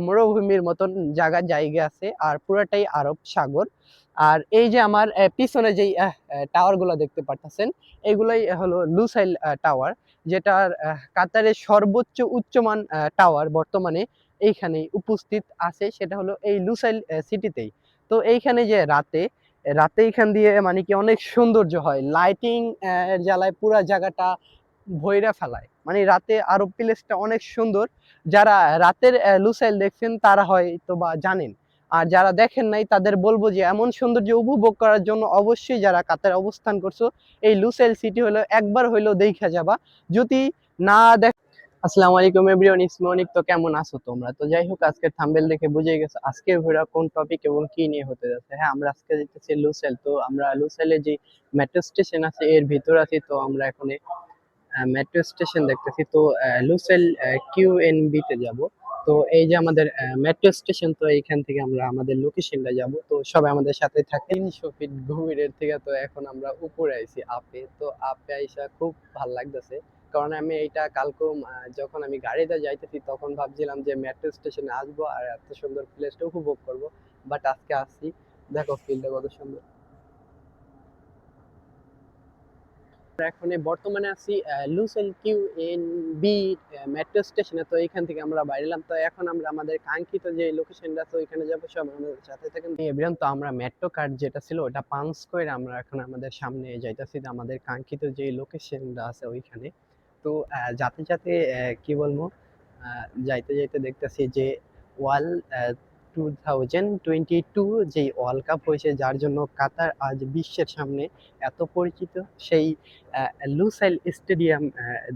মরুভূমির মতন জায়গা আছে, আর পুরাটাই আরব সাগর। আর এই যে আমার পিছনে যেই টাওয়ার গুলো দেখতে পারতেছেন, এগুলাই হলো লুসাইল টাওয়ার, যেটা কাতারের সর্বোচ্চ উচ্চমান টাওয়ার বর্তমানে এইখানে উপস্থিত আছে, সেটা হলো এই লুসাইল সিটিতেই। তো এইখানে যে রাতে রাতে এইখান দিয়ে মানে কি অনেক সৌন্দর্য হয়, লাইটিং জ্বালায় পুরা জায়গাটা ভইরা ফেলায়, মানে রাতে আরব প্লেসটা অনেক সুন্দর। যারা রাতের লুসাইল দেখছেন তারা হয়তো বা জানেন, আর যারা দেখেন নাই তাদের বলবো যে এমন সৌন্দর্য উপভোগ করার জন্য অবশ্যই যারা কাতারে অবস্থান করছো, এই লুসাইল সিটি হলো একবার হইলো দেখা যাবা। যদি না দেখ আসসালামু আলাইকুম এভরিওয়ান, ইসমি অনিক। তো কেমন আছো তোমরা? তো যাই হোক, আজকের থাম্বনেল দেখে বুঝে গেছো আজকে ভিডিও কোন টপিক এবং কি নিয়ে হতে যাচ্ছে। হ্যাঁ, আমরা আজকে যেতেছি লুসাইল। তো আমরা লুসাইলে যে মেট্রো স্টেশন আছে এর ভিতর আছি। তো আমরা এখন মেট্রো স্টেশন দেখতেছি। তো লুসেল কিউএনবি তে যাব। তো এই যে আমাদের মেট্রো স্টেশন, তো এইখান থেকে আমরা আমাদের লোকেশনটা যাব। তো সবাই আমাদের সাথে থাকে। 300 ফিট গভীরের থেকে তো এখন আমরা উপরে আইছি আপে। তো আপে আইসা খুব ভাল লাগতেছে, কারণ আমি এইটা কালকে যখন আমি গাড়িতে যাইতেছি তখন ভাবছিলাম যে মেট্রো স্টেশনে আসবো আর এত সুন্দর প্লেসটা উপভোগ করব, বাট আজকে আসছি। দেখো ফিল্ডটা কত সুন্দর। এখন বর্তমানে আছি Lusail Q N B metro স্টেশনে। তো এইখান থেকে আমরা বাইরেলাম। তো এখন আমরা আমাদের কাঙ্ক্ষিত যে লোকেশনটা আছে ওইখানে যাবো, সব আমাদের সাথে থাকেন। এবার তো আমরা মেট্রো কার্ড যেটা ছিল ওটা পাঞ্চ করে আমরা এখন আমাদের সামনে যাইতাছি আমাদের কাঙ্ক্ষিত যে লোকেশনটা আছে ওইখানে। তো যাতে যাতে কি বলবো, যাইতে যাইতে দেখতেছি যে ওয়াল 2022 যে ওয়ার্ল্ড কাপ হয়েছে, যার জন্য কাতার আজ বিশ্বের সামনে এত পরিচিত, সেই লুসাইল স্টেডিয়াম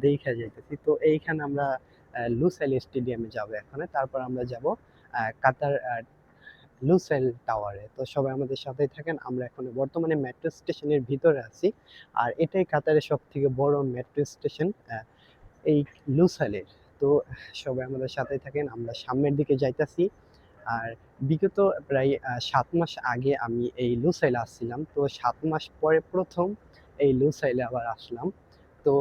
দেখা যাইতেছি। তো এইখানে আমরা লুসাইল স্টেডিয়ামে যাব এখন, তারপর আমরা যাব কাতার লুসাইল টাওয়ারে। তো সবাই আমাদের সাথেই থাকেন। আমরা এখন বর্তমানে মেট্রো স্টেশনের ভিতরে আছি, আর এটাই কাতারের সব থেকে বড় মেট্রো স্টেশন এই লুসাইলের। তো সবাই আমাদের সাথেই থাকেন, আমরা সামনের দিকে যাইতাছি। আর বিগত প্রায় 7 মাস আগে আমি এই লুসাইল আসছিলাম। তো 7 মাস পরে প্রথম এই লুসাইলে আবার আসলাম। তো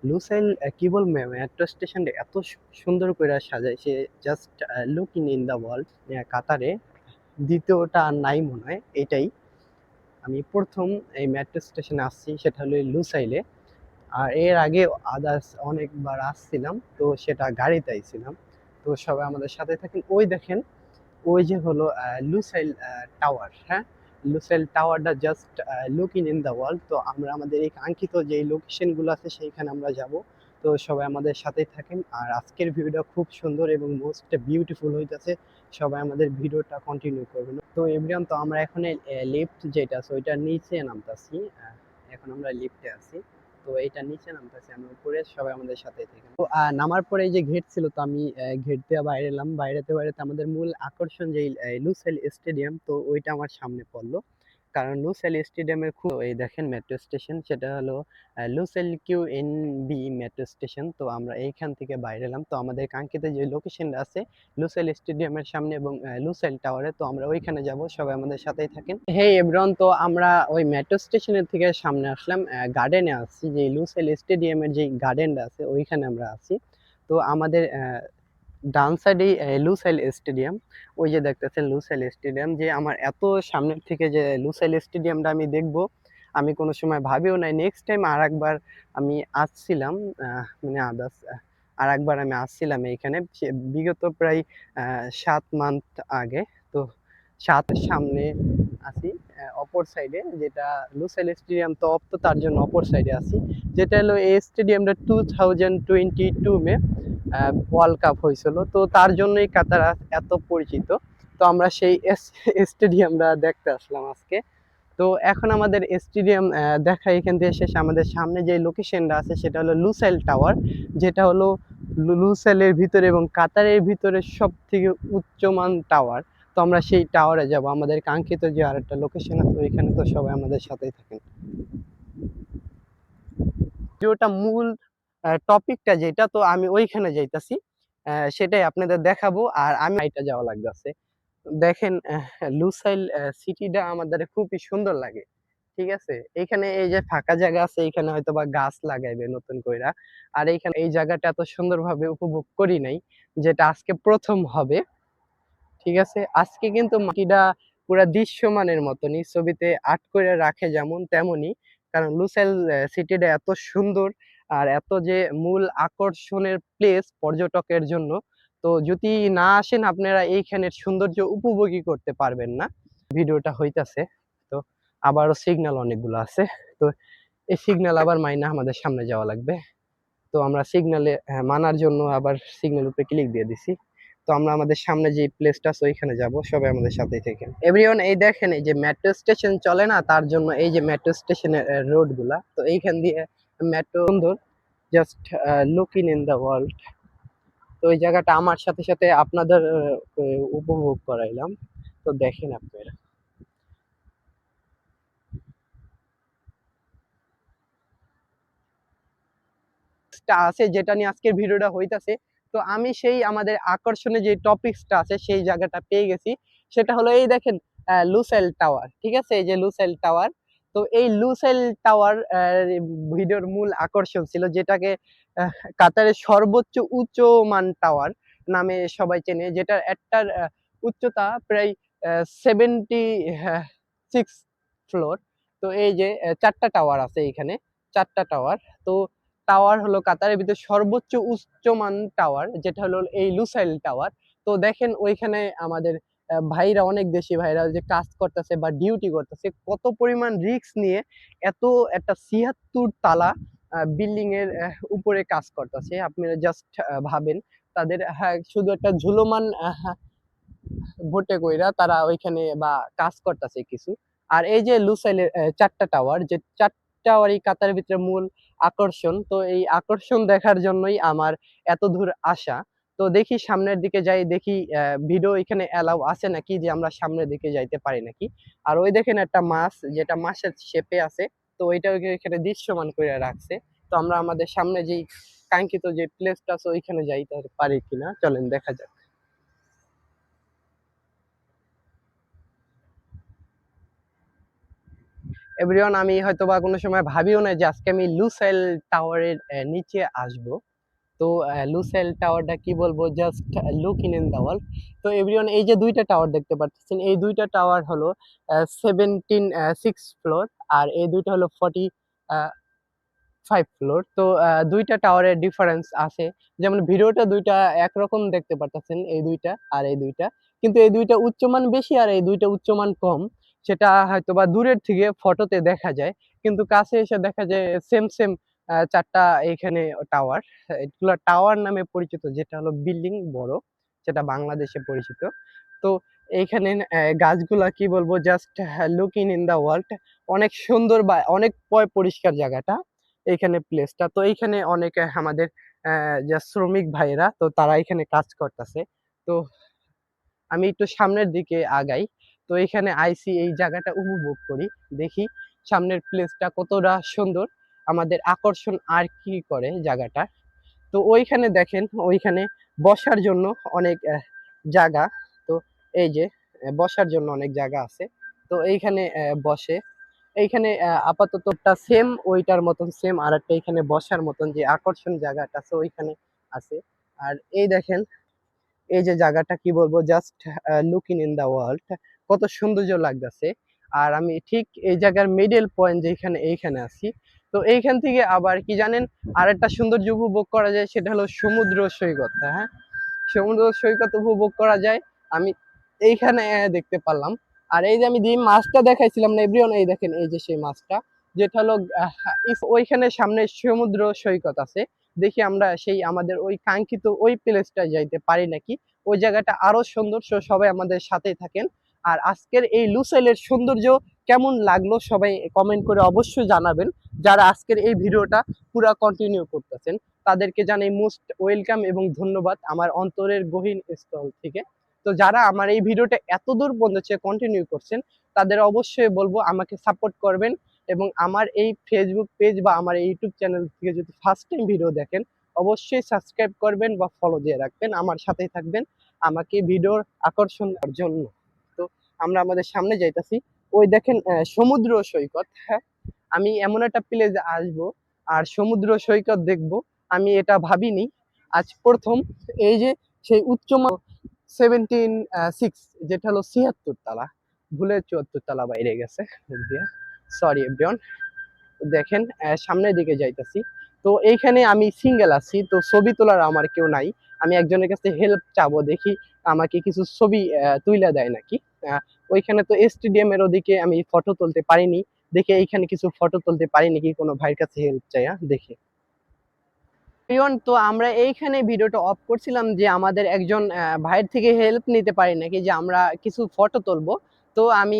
লুসাইল কি বলবো, মেট্রো স্টেশনটা এত সুন্দর করে সাজাইছে, just looking in the world. কাতারে দ্বিতীয়টা আর নাই মনে হয়, এটাই আমি প্রথম এই মেট্রো স্টেশনে আসছি, সেটা হলো লুসাইলে। আর এর আগে আদার্স অনেকবার আসছিলাম, তো সেটা গাড়িতে আইছিলাম। তো সবাই আমাদের সাথে থাকেন। ওই দেখেন, ওই যে হলো লুসাইল টাওয়ার। হ্যাঁ, লুসাইল টাওয়ারটা just looking in the world. তো আমরা আমাদের এই কাঙ্ক্ষিত যে লোকেশনগুলো আছে সেইখানে আমরা যাব। তো সবাই আমাদের সাথেই থাকেন। আর আজকের ভিডিওটা খুব সুন্দর এবং মোস্ট বিউটিফুল হইতেছে, সবাই আমাদের ভিডিওটা কন্টিনিউ করবেন। তো এভরিওয়ান, তো আমরা এখন লিফট যেটা আছে ওইটার নিচে নামতাছি। এখন আমরা লিফটে আছি। তো এইটা নিচে নামতেছি, আমি উপরে, সবাই আমাদের সাথে থেকে। তো নামার পরে এই যে গেট ছিল, তো আমি গেট দিয়ে বাইরে এলাম। বাইরেতে বাইরেতে আমাদের মূল আকর্ষণ যে লুসাইল স্টেডিয়াম, তো ওইটা আমার সামনে পড়লো। কারণ লুসাইল স্টেডিয়ামের খুব, এই দেখেন মেট্রো স্টেশন, সেটা হলো Lusail Q N B metro station. তো আমরা এইখান থেকে বাইরে এলাম। তো আমাদের কাঙ্ক্ষিত যে লোকেশনটা আছে লুসাইল স্টেডিয়ামের সামনে এবং লুসাইল টাওয়ারে, তো আমরা ওইখানে যাব। সবাই আমাদের সাথেই থাকেন। হে এভরিওয়ান, তো আমরা ওই মেট্রো স্টেশনের থেকে সামনে আসলাম, গার্ডেনে আসছি, যে লুসাইল স্টেডিয়ামের যে গার্ডেনটা আছে ওইখানে আমরা আছি। তো আমাদের ডান সাইডেই লুসাইল স্টেডিয়াম। ওই যে দেখতেছেন লুসাইল স্টেডিয়াম, যে আমার এত সামনের থেকে যে লুসাইল স্টেডিয়ামটা আমি দেখবো, আমি কোনো সময় ভাবিও নাই। নেক্সট টাইম আর একবার আমি আসছিলাম, মানে আদার্স আর একবার আমি আসছিলাম এইখানে বিগত প্রায় 7 মান্থ আগে। তো 7 সামনে আছি অপর সাইডে, যেটা লুসাইল স্টেডিয়াম তো অপ, তো তার জন্য অপর সাইডে আছি। যেটা হলো এই স্টেডিয়ামটা 2022 মে ওয়ার্ল্ড কাপ হয়েছিল, তো তার জন্যই কাতার এত পরিচিত। তো আমরা সেই স্টেডিয়ামটা দেখতে আসলাম আজকে। তো এখন আমাদের স্টেডিয়াম দেখা এখান থেকে শেষ। আমাদের সামনে যে লোকেশনটা আছে সেটা হলো লুসাইল টাওয়ার, যেটা হলো লুসাইলের ভিতরে এবং কাতারের ভিতরে সব থেকে উচ্চমান টাওয়ার। তো আমরা সেই টাওয়ারে যাব, আমাদের কাঙ্ক্ষিত যে আরেকটা লোকেশন আছে ওইখানে। তো সবাই আমাদের সাথেই থাকেন। ভিডিওটা মূল টপিকটা যেটা, তো আমি ওইখানে যাইতাছি, সেটাই আপনাদের দেখাবো। আর আমি এটা যাওয়া লাগতেছে। দেখেন লুসাইল সিটিটা আমাদের খুবই সুন্দর লাগে, ঠিক আছে। এইখানে এই যে ফাঁকা জায়গা আছে, এইখানে হয়তো বা গাছ লাগাইবে নতুন কইরা। আর এইখানে এই জায়গাটা এত সুন্দরভাবে উপভোগ করি নাই, যেটা আজকে প্রথম হবে। ঠিক আছে, আজকে কিন্তু মাটিটা পুরা দৃশ্যমানের মতনই, ছবিতে আর্ট করে রাখে যেমন তেমনই। কারণ লুসাইল সিটিটা এত সুন্দর আর এত যে মূল আকর্ষণের প্লেস পর্যটকের জন্য, তো যদি না আসেন আপনারা এইখানের সৌন্দর্য উপভোগই করতে পারবেন না। ভিডিওটা হইতাছে, তো আবারও সিগন্যাল অনেকগুলো আছে। তো এই সিগন্যাল আবার মাইনা আমাদের সামনে যাওয়া লাগবে। তো আমরা সিগন্যালে মানার জন্য আবার সিগন্যাল উপরে ক্লিক দিয়ে দিছি। তো আমরা আমাদের সামনে যে প্লেসটা আছে ওইখানে যাব, সবাই আমাদের সাথেই থাকেন। এভরিওয়ান, এই দেখেন এই যে মেট্রো স্টেশন চলে না, তার জন্য এই যে মেট্রো স্টেশনের রোড গুলা, তো এইখান দিয়ে মেট্রো সুন্দর, just looking in the world. তো এই জায়গাটা আমার সাথে সাথে আপনাদের উপভোগ করাইলাম। তো দেখেন আপনারা আছে যেটা নিয়ে আজকের ভিডিওটা হইতাছে। তো আমি সেই আমাদের আকর্ষণের যে টপিকসটা আছে সেই জায়গাটা পেয়ে গেছি। সেটা হলো এই দেখেন লুসাইল টাওয়ার। ঠিক আছে, এই যে লুসাইল টাওয়ার। তো এই লুসাইল টাওয়ার ভিডিওর মূল আকর্ষণ ছিল, যেটাকে কাতারের সর্বোচ্চ উচ্চমান টাওয়ার নামে সবাই চেনে, যেটার একটার উচ্চতা প্রায় 76 ফ্লোর। তো এই যে 4টা টাওয়ার আছে এখানে, 4টা টাওয়ার। তো টাওয়ার হলো কাতারের ভিতরে সর্বোচ্চ উচ্চমান টাওয়ার, যেটা হলো এই লুসাইল টাওয়ার। তো দেখেন ওইখানে আমাদের ভাইরা, অনেক দেশি ভাইরা যে কাজ করতেছে বা ডিউটি করতেছে, কত পরিমাণ রিস্ক নিয়ে এত একটা 76 তালা বিল্ডিং এর উপরে কাজ করতেছে। আপনারা জাস্ট ভাবেন, তাদের শুধু একটা ঝুলমান ভোটে কইরা তারা ওইখানে বা কাজ করতেছে কিছু। আর এই যে লুসাইলের 4টা টাওয়ার, যে 4 টাওয়ারই কাতারের ভিতরে মূল আকর্ষণ। তো এই আকর্ষণ দেখার জন্যই আমার এত দূর আসা। তো দেখি সামনের দিকে যাই, দেখি ভিডিও এখানে অ্যালাউ আছে নাকি, যে আমরা সামনের দিকে যাইতে পারি নাকি। আর ওই দেখেন একটা মাছ, যেটা মাছের শেপে আছে, তো ওইটা এখানে দৃশ্যমান করে রাখছে। তো আমরা আমাদের সামনে যেই কাঙ্ক্ষিত যে প্লেসটা আছে ওইখানে যাইতে পারি কিনা, চলেন দেখা যাক। এভরিওয়ান, আমি হয়তোবা কোনো সময় ভাবিও না যে আজকে আমি লুসাইল টাওয়ারের নিচে আসব। তো লুসাইল টাওয়ারটা কি বলবো, just looking in the world. তো এভরিওয়ান, এই যে দুইটা টাওয়ার দেখতে পাচ্ছেন, এই দুইটা টাওয়ার হলো 76 ফ্লোর, আর এই দুইটা হলো 45 ফ্লোর। তো দুইটা টাওয়ারের ডিফারেন্স আছে। যেমন ভিডিওটা দুইটা একরকম দেখতে পারতেছেন, এই দুইটা আর এই দুইটা, কিন্তু এই দুইটা উচ্চমান বেশি আর এই দুইটা উচ্চমান কম। সেটা হয়তোবা দূরের থেকে ফটোতে দেখা যায়, কিন্তু কাছে এসে দেখা যায় সেম সেম 4টা এখানে টাওয়ার। এগুলো টাওয়ার নামে পরিচিত, যেটা হলো বিল্ডিং বড়, যেটা বাংলাদেশে পরিচিত। তো এইখানে গাছগুলা কি বলবো, just looking in the world. অনেক সুন্দর বা অনেক পরিষ্কার জায়গাটা, এইখানে প্লেসটা। তো এইখানে অনেক আমাদের যা শ্রমিক ভাইয়েরা, তো তারা এখানে কাজ করতেছে। তো আমি একটু সামনের দিকে আগাই। তো এখানে আইসি, এই জায়গাটা উপভোগ করি, দেখি সামনের প্লেসটা কতটা সুন্দর, আমাদের আকর্ষণ আর কি করে জায়গাটা। তো ওইখানে দেখেন, ওইখানে বসার জন্য অনেক জায়গা। তো এই যে বসার জন্য অনেক জায়গা আছে। তো এইখানে বসে, এইখানে আপাততটা সেম ওইটার মতন সেম, আর একটা এখানে বসার মতন যে আকর্ষণ জায়গাটা আছে ওইখানে আছে। আর এই দেখেন এই যে জায়গাটা কি বলবো, just looking in the world, কত সৌন্দর্য লাগতেছে। আর আমি ঠিক এই জায়গার মিডল পয়েন্ট যেখানে এইখানে আছি। তো এইখান থেকে আবার কি জানেন, আরেকটা সৌন্দর্য উপভোগ করা যায়, সেটা হলো সমুদ্র সৈকত। হ্যাঁ, সমুদ্র সৈকত উপভোগ করা যায়, আমি এইখানে দেখতে পারলাম। আর এই যে আমি যে মাছটা দেখাইছিলাম না এভরিওয়ান, এই দেখেন এই যে সেই মাছটা, যেটা হলো ওইখানে সামনে সমুদ্র সৈকত আছে। দেখি আমরা সেই আমাদের ওই কাঙ্ক্ষিত ওই প্লেসটা যাইতে পারি নাকি, ওই জায়গাটা আরো সুন্দর। সবাই আমাদের সাথেই থাকেন। আর আজকের এই লুসাইলের সৌন্দর্য কেমন লাগলো সবাই কমেন্ট করে অবশ্যই জানাবেন। যারা আজকের এই ভিডিওটা পুরা কন্টিনিউ করতেছেন, তাদেরকে জানাই মোস্ট ওয়েলকাম এবং ধন্যবাদ আমার অন্তরের গহীন স্থল থেকে। তো যারা আমার এই ভিডিওটা এতদূর পর্যন্ত কন্টিনিউ করছেন, তাদের অবশ্যই বলবো আমাকে সাপোর্ট করবেন, এবং আমার এই ফেসবুক পেজ বা আমার এই ইউটিউব চ্যানেল থেকে যদি ফার্স্ট টাইম ভিডিও দেখেন, অবশ্যই সাবস্ক্রাইব করবেন বা ফলো দিয়ে রাখবেন, আমার সাথেই থাকবেন আমাকে ভিডিওর আকর্ষণ করার জন্য। তো আমরা আমাদের সামনে যাইতাছি, ওই দেখেন সমুদ্র সৈকত। হ্যাঁ, আমি এমন একটা প্লেসে আসবো আর সমুদ্র সৈকত দেখব, আমি এটা ভাবিনি, আজ প্রথম। এই যে সেই উচ্চমান 76, যেটা হলো 76 তলা, ভুলে 74 তলা বাইরে গেছে সরি এভরিওয়ান। দেখেন সামনের দিকে যাইতাছি। তো এইখানে আমি সিঙ্গেল আছি, তো ছবি তোলার আমার কেউ নাই। আমি একজনের কাছে হেল্প চাবো, দেখি আমাকে কিছু ছবি তুইলা দেয় নাকি। ওইখানে তো স্টেডিয়ামের ওদিকে আমি ফটো তুলতে পারিনি, দেখে এইখানে কিছু ফটো তুলতে পারি নাকি, কোনো ভাইয়ের কাছে হেল্প চাই দেখে। তো আমরা এইখানে ভিডিওটা অফ করছিলাম যে আমাদের একজন ভাইয়ের থেকে হেল্প নিতে পারি নাকি, যে আমরা কিছু ফটো তুলবো। তো আমি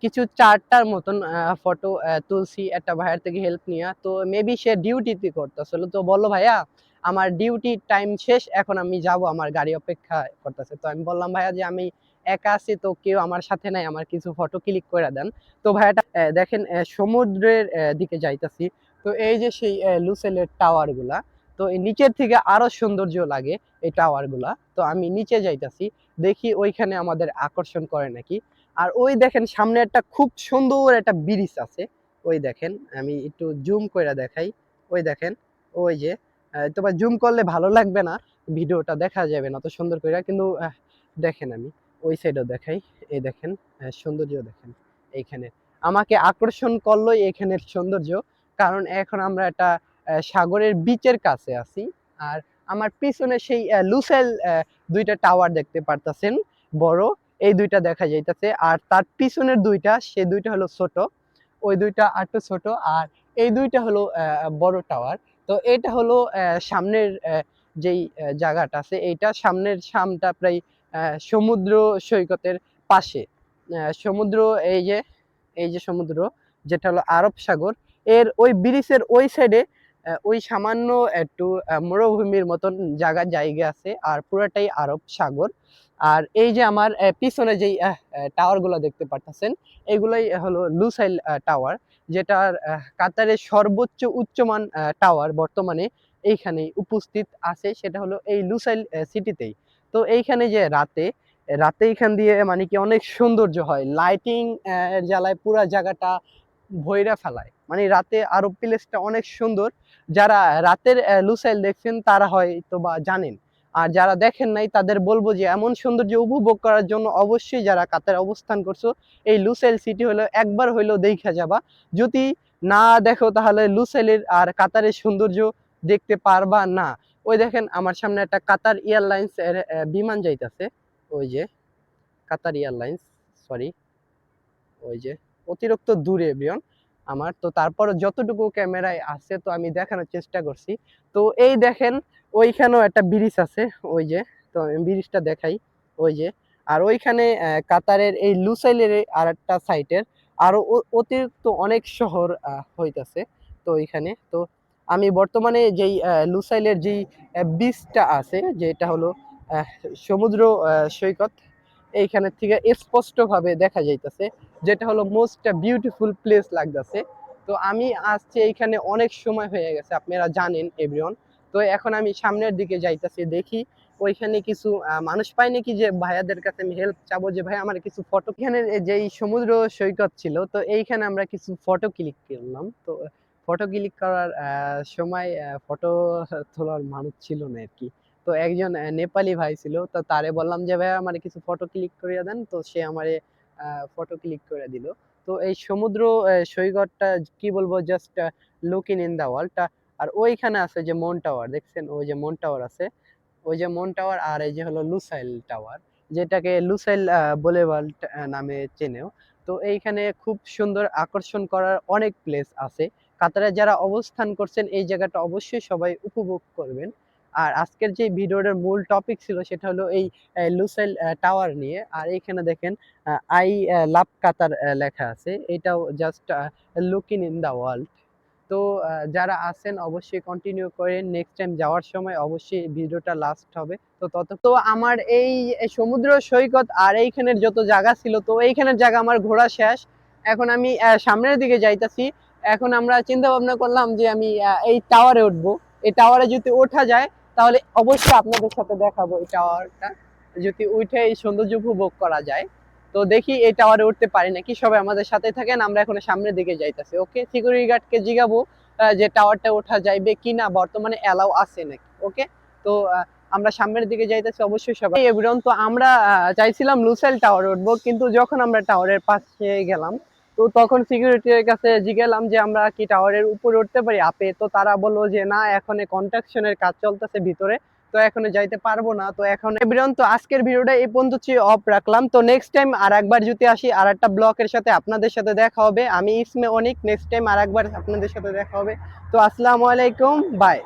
কিছু 4টার মতন ফটো তুলছি একটা ভাইয়ের থেকে হেল্প নিয়ে। তো মেবি সে ডিউটিতে করতেছিল, তো বললো ভাইয়া আমার ডিউটি টাইম শেষ, এখন আমি যাব, আমার গাড়ি অপেক্ষা করতেছে। তো আমি বললাম ভাইয়া যে আমি একা আছি, তো কেউ আমার সাথে নাই, আমার কিছু ফটো ক্লিক করে দেন। তো ভাইয়াটা দেখেন সমুদ্রের দিকে যাইতাছি। তো এই যে সেই লুসেলের টাওয়ার গুলা, তো এই নিচের থেকে আরো সৌন্দর্য লাগে এই টাওয়ার গুলা। তো আমি নিচে যাইতাছি, দেখি ওইখানে আমাদের আকর্ষণ করে নাকি। আর ওই দেখেন সামনে একটা খুব সুন্দর একটা ব্রিজ আছে, ওই দেখেন আমি একটু জুম করে দেখাই। ওই দেখেন, ওই যে তোমার জুম করলে ভালো লাগবে না, ভিডিওটা দেখা যাবে না তো সুন্দর করে, কিন্তু দেখেন আমি ওই সাইডও দেখাই। এই দেখেন সৌন্দর্য দেখেন এইখানে, আমাকে আকর্ষণ করলো এখানের সৌন্দর্য। কারণ এখন আমরা একটা সাগরের বিচের কাছে আছি। আর আমার পিছনে সেই লুসেল দুইটা টাওয়ার দেখতে পারতাছেন, বড় এই দুইটা দেখা যাইতেছে। আর তার পিছনের দুইটা, সে দুইটা হলো ছোট, ওই দুইটা একটু ছোট। আর এই দুইটা হলো বড় টাওয়ার। তো এটা হলো সামনের যেই জায়গাটা আছে, এইটা সামনের সামটা প্রায় সমুদ্র সৈকতের পাশে। সমুদ্র, এই যে এই যে সমুদ্র, যেটা হলো আরব সাগর, এর ওই ব্রিজের ওই সাইডে ওই সামান্য একটু মরুভূমির মতন জায়গা আছে, আর পুরাটাই আরব সাগর। আর এই যে আমার পিছনে যেই টাওয়ার গুলো দেখতে পারতেছেন, এগুলাই হলো লুসাইল টাওয়ার, যেটা কাতারের সর্বোচ্চ উচ্চমান টাওয়ার বর্তমানে এইখানে উপস্থিত আছে, সেটা হলো এই লুসাইল সিটিতেই। তো এইখানে যে রাতে রাতে এখান দিয়ে মানে কি অনেক সৌন্দর্য হয়, লাইটিং জ্বালায় পুরা জায়গাটা ভইরা ফেলায়, মানে রাতে আরব প্লেসটা অনেক সুন্দর। যারা রাতের লুসাইল দেখছেন তারা হয়তো বা জানেন, আর যারা দেখেন নাই তাদের বলবো যে এমন সৌন্দর্য উপভোগ করার জন্য অবশ্যই যারা কাতারে অবস্থান করছো, এই লুসাইল সিটি হলো একবার হইলেও দেখা যাবা। যদি না দেখো তাহলে লুসাইলের আর কাতারের সৌন্দর্য দেখতে পারবা না। ওই দেখেন আমার সামনে একটা কাতার এয়ারলাইন্স এর বিমান যাইতেছে, ওই যে কাতার এয়ারলাইন্স, সরি ওই যে অতিরিক্ত দূরে বিয়ন আমার। তো তারপর যতটুকু ক্যামেরায় আছে তো আমি দেখানোর চেষ্টা করছি। তো এই দেখেন ওইখানেও একটা ব্রিজ আছে, ওই যে, তো আমি ব্রিজটা দেখাই। ওই যে, আর ওইখানে কাতারের এই লুসাইলের আর একটা সাইটের আরো অতিরিক্ত অনেক শহর হইতাছে। তো ওইখানে তো আমি বর্তমানে যেই লুসাইলের যেই বিচটা আছে, যেটা হলো আহ, সমুদ্র সৈকত, এইখানের থেকে স্পষ্ট ভাবে দেখা যাইতেছে, যেটা হলো মোস্ট বিউটিফুল প্লেস লাগতেছে। তো আমি আসছি এইখানে অনেক সময় হয়ে গেছে, আপনারা জানেন এভরিওয়ান। তো এখন আমি সামনের দিকে যাইতেছি, দেখি ওইখানে কিছু মানুষ পাই নাকি, যে ভাইয়াদের কাছে আমি হেল্প চাবো, যে ভাই আমার কিছু ফটো। এখানে যেই সমুদ্র সৈকত ছিল, তো এইখানে আমরা কিছু ফটো ক্লিক করলাম। তো ফটো ক্লিক করার সময় ফটো তোলার মানুষ ছিল না আর কি। তো একজন নেপালি ভাই ছিল, তো তারে বললাম যে ভাই আমার কিছু ফটো ক্লিক করিয়ে দেন, তো সে আমারে ফটো ক্লিক করে দিল। তো এই সমুদ্র সৈকতটা কি বলবো, just looking in the world. আর ওইখানে আছে যে মন টাওয়ার, দেখছেন ওই যে মন টাওয়ার আছে, ওই যে মন টাওয়ার। আর এই যে হলো লুসাইল টাওয়ার, যেটাকে লুসাইল বুলেভার্ড নামে চেনেও। তো এইখানে খুব সুন্দর আকর্ষণ করার অনেক প্লেস আছে। কাতারে যারা অবস্থান করছেন এই জায়গাটা অবশ্যই সবাই উপভোগ করবেন। আর আজকের যে ভিডিওটার মূল টপিক ছিল সেটা হলো এই লুসাইল টাওয়ার নিয়ে। আর এইখানে দেখেন আই লাভ কাতার লেখা আছে, এটাও just looking in the world. তো যারা আছেন অবশ্যই কন্টিনিউ করেন, নেক্সট টাইম যাওয়ার সময় অবশ্যই ভিডিওটা লাস্ট হবে। তো তো আমার এই সমুদ্র সৈকত আর এইখানের যত জায়গা ছিল, তো এইখানের জায়গা আমার ঘোরা শেষ। এখন আমি সামনের দিকে যাইতাছি। এখন আমরা চিন্তা ভাবনা করলাম যে আমি এই টাওয়ারে উঠবো। এই টাওয়ারে যদি ওঠা যায় তাহলে অবশ্যই আপনাদের সাথে দেখাবো এই টাওয়ারটা, যদি উঠে এই সৌন্দর্য উপভোগ করা যায়। তো তো দেখি এই টাওয়ারে উঠতে পারি নাকি, সবাই আমাদের সাথে থাকেন, আমরা এখন সামনের দিকে যাইতেছি। ওকে, সিকিউরিটি গার্ডকে জিগাবো যে টাওয়ারটা ওঠা যাইবে কিনা, বর্তমানে অ্যালাউ আছে নাকি। ওকে, তো আমরা সামনের দিকে যাইতেছি অবশ্যই সবাই। এভরিওয়ান, তো আমরা চাইছিলাম লুসাইল টাওয়ারে উঠবো, কিন্তু যখন আমরা টাওয়ারের পাশে গেলাম তো তখন সিকিউরিটির কাছে জিগেলাম যে আমরা কি টাওয়ারের উপরে উঠতে পারি আপে, তো তারা বললো যে না, এখন কনস্ট্রাকশনের কাজ চলতেছে ভিতরে, তো এখনো যাইতে পারবো না। তো এখন এভরিওয়ান, তো আজকের ভিডিওটা এই পর্যন্ত অফ রাখলাম। তো নেক্সট টাইম আর একবার যদি আসি আর একটা ব্লকের সাথে আপনাদের সাথে দেখা হবে। আমি ইসমে অনিক, নেক্সট টাইম আর একবার আপনাদের সাথে দেখা হবে। তো আসসালামু আলাইকুম, বাই।